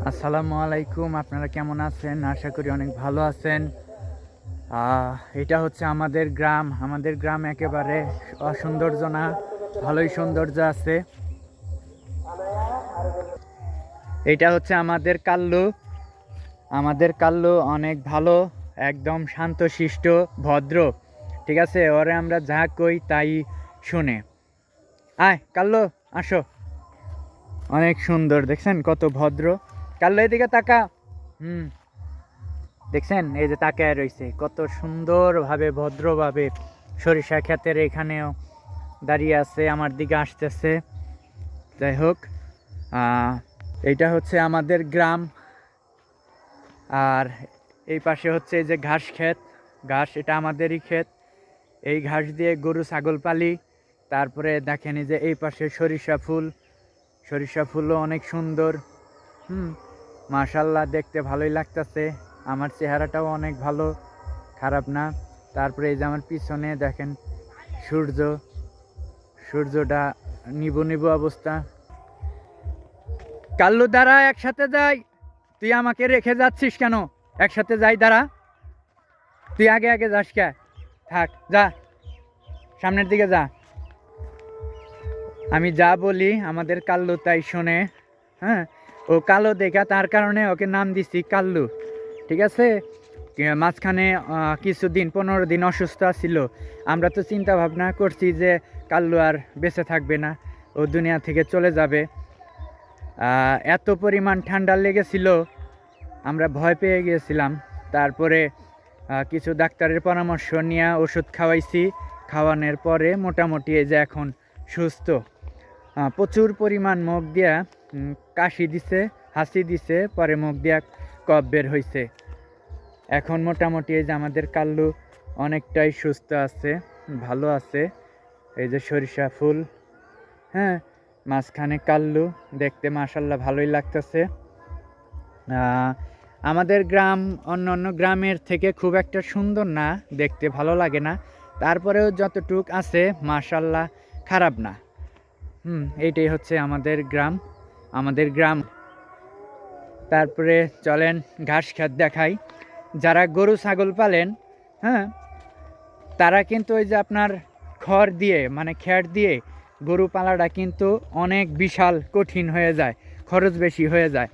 আসসালামু আলাইকুম। আপনারা কেমন আছেন? আশা করি অনেক ভালো আছেন। এটা হচ্ছে আমাদের গ্রাম। আমাদের গ্রাম একেবারে অসৌন্দর্য না, ভালোই সৌন্দর্য আছে। এটা হচ্ছে আমাদের কাল্লু। আমাদের কাল্লু অনেক ভালো, একদম শান্তশিষ্ট, ভদ্র। ঠিক আছে, ওরে আমরা যা কই তাই শুনে। আয় কাল্লু, আসো। অনেক সুন্দর, দেখছেন কত ভদ্র। কাল্লু এদিকে তাকা। হুম, দেখছেন এই যে তাকায় রয়েছে কত সুন্দরভাবে ভদ্রভাবে। সরিষা ক্ষেতের এখানেও দাঁড়িয়ে আছে, আমার দিকে আসতেছে। যাই হোক, এইটা হচ্ছে আমাদের গ্রাম। আর এই পাশে হচ্ছে এই যে ঘাস ক্ষেত, ঘাস এটা আমাদেরই ক্ষেত। এই ঘাস দিয়ে গরু ছাগল পালি। তারপরে দেখেন এই যে এই পাশে সরিষা ফুল, সরিষা ফুলও অনেক সুন্দর। মাশাল্লাহ, দেখতে ভালোই লাগতেছে। আমার চেহারাটাও অনেক ভালো, খারাপ না। তারপরে এই যে আমার পিছনে দেখেন সূর্য, সূর্যটা নিবু নিবু অবস্থা। কাল্লু দাঁড়া, একসাথে যাই। তুই আমাকে রেখে যাচ্ছিস কেন? একসাথে যাই, দাঁড়া। তুই আগে আগে যাস কে? থাক, যা, সামনের দিকে যা। আমি যা বলি আমাদের কাল্লু তাই শোনে। হ্যাঁ, ও কালো দেখা, তার কারণে ওকে নাম দিছি কাল্লু। ঠিক আছে, মাঝখানে কিছুদিন 15 দিন অসুস্থ ছিল। আমরা তো চিন্তা ভাবনা করছি যে কাল্লু আর বেঁচে থাকবে না, ও দুনিয়া থেকে চলে যাবে। এত পরিমাণ ঠান্ডা লেগেছিল, আমরা ভয় পেয়ে গিয়েছিলাম। তারপরে কিছু ডাক্তারের পরামর্শ নিয়ে ওষুধ খাওয়াইছি। খাওয়ানোর পরে মোটামুটি এই যে এখন সুস্থ। প্রচুর পরিমাণ মুখ দিয়া কাশি দিছে, হাসি দিছে, পরে মুখ দিয়া কফ বের হয়েছে। এখন মোটামুটি এই যে আমাদের কাল্লু অনেকটাই সুস্থ আছে, ভালো আছে। এই যে সরিষা ফুল, হ্যাঁ, মাঝখানে কাল্লু, দেখতে মাশাল্লাহ ভালোই লাগতেছে। আমাদের গ্রাম অন্য অন্য গ্রামের থেকে খুব একটা সুন্দর না, দেখতে ভালো লাগে না। তারপরেও যতটুক আছে মাশাল্লাহ, খারাপ না। এইটাই হচ্ছে আমাদের গ্রাম, আমাদের গ্রাম। তারপরে চলেন ঘাস ক্ষেত দেখাই। যারা গরু ছাগল পালেন, হ্যাঁ, তারা কিন্তু ওই যে আপনার খড় দিয়ে মানে খ্যাট দিয়ে গরু পালাটা কিন্তু অনেক বিশাল কঠিন হয়ে যায়, খরচ বেশি হয়ে যায়।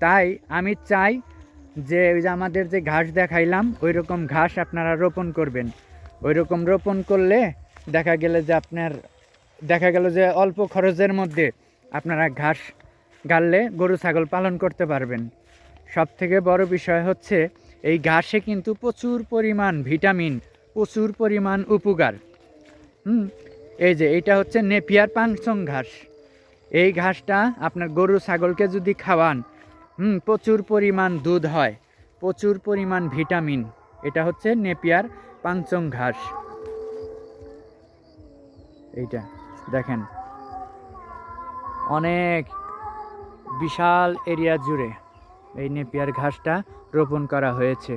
তাই আমি চাই যে ওই যে আমাদের যে ঘাস দেখাইলাম ওই রকম ঘাস আপনারা রোপণ করবেন। ওই রকম রোপণ করলে দেখা গেল যে অল্প খরচের মধ্যে আপনারা ঘাস গাললে গরু ছাগল পালন করতে পারবেন। সব থেকে বড় বিষয় হচ্ছে এই ঘাসে কিন্তু প্রচুর পরিমাণ ভিটামিন, প্রচুর পরিমাণ উপকার। এই যে এইটা হচ্ছে নেপিয়ার পাংচং ঘাস। এই ঘাসটা আপনার গরু ছাগলকে যদি খাওয়ান, প্রচুর পরিমাণ দুধ হয়, প্রচুর পরিমাণ ভিটামিন। এটা হচ্ছে নেপিয়ার পাংচং ঘাস। এইটা দেখেন অনেক বিশাল এরিয়া জুড়ে এই নেপিয়ার ঘাসটা রোপণ করা হয়েছে।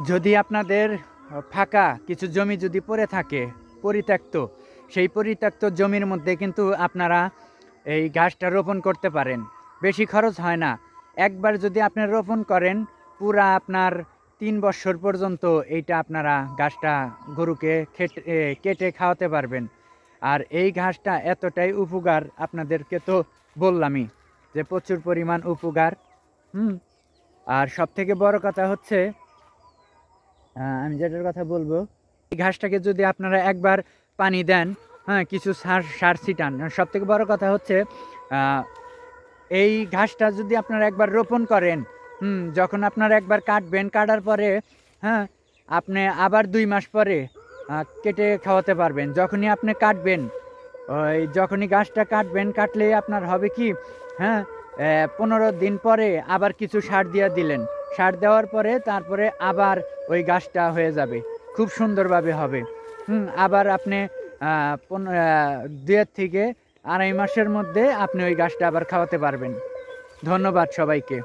যদি আপনাদের ফাঁকা কিছু জমি যদি পড়ে থাকে পরিত্যক্ত, সেই পরিত্যক্ত জমির মধ্যে কিন্তু আপনারা এই ঘাসটা রোপণ করতে পারেন। বেশি খরচ হয় না। একবার যদি আপনারা রোপণ করেন, পুরা আপনার 3 বছর পর্যন্ত এইটা আপনারা ঘাসটা গরুকে কেটে খাওয়াতে পারবেন। আর এই ঘাসটা এতটাই উপকার, আপনাদেরকে তো বললামই যে প্রচুর পরিমাণ উপকার। আর সব থেকে বড় কথা হচ্ছে, আমি যেটার কথা বলবো, এই ঘাসটাকে যদি আপনারা একবার পানি দেন, হ্যাঁ, কিছু সার ছিটান। সব থেকে বড় কথা হচ্ছে এই ঘাসটা যদি আপনারা একবার রোপণ করেন, যখন আপনারা একবার কাটবেন, কাটার পরে হ্যাঁ, আপনি আবার 2 মাস পরে কেটে খাওয়াতে পারবেন। যখনই আপনি কাটবেন, যখনই গাছটা কাটবেন, কাটলেই আপনার হবে কি, হ্যাঁ, 15 দিন পরে আবার কিছু সার দিয়ে দিলেন। সার দেওয়ার পরে তারপরে আবার ওই গাছটা হয়ে যাবে, খুব সুন্দরভাবে হবে। আবার আপনি 2 থেকে 2.5 মাসের মধ্যে আপনি ওই গাছটা আবার খাওয়াতে পারবেন। ধন্যবাদ সবাইকে।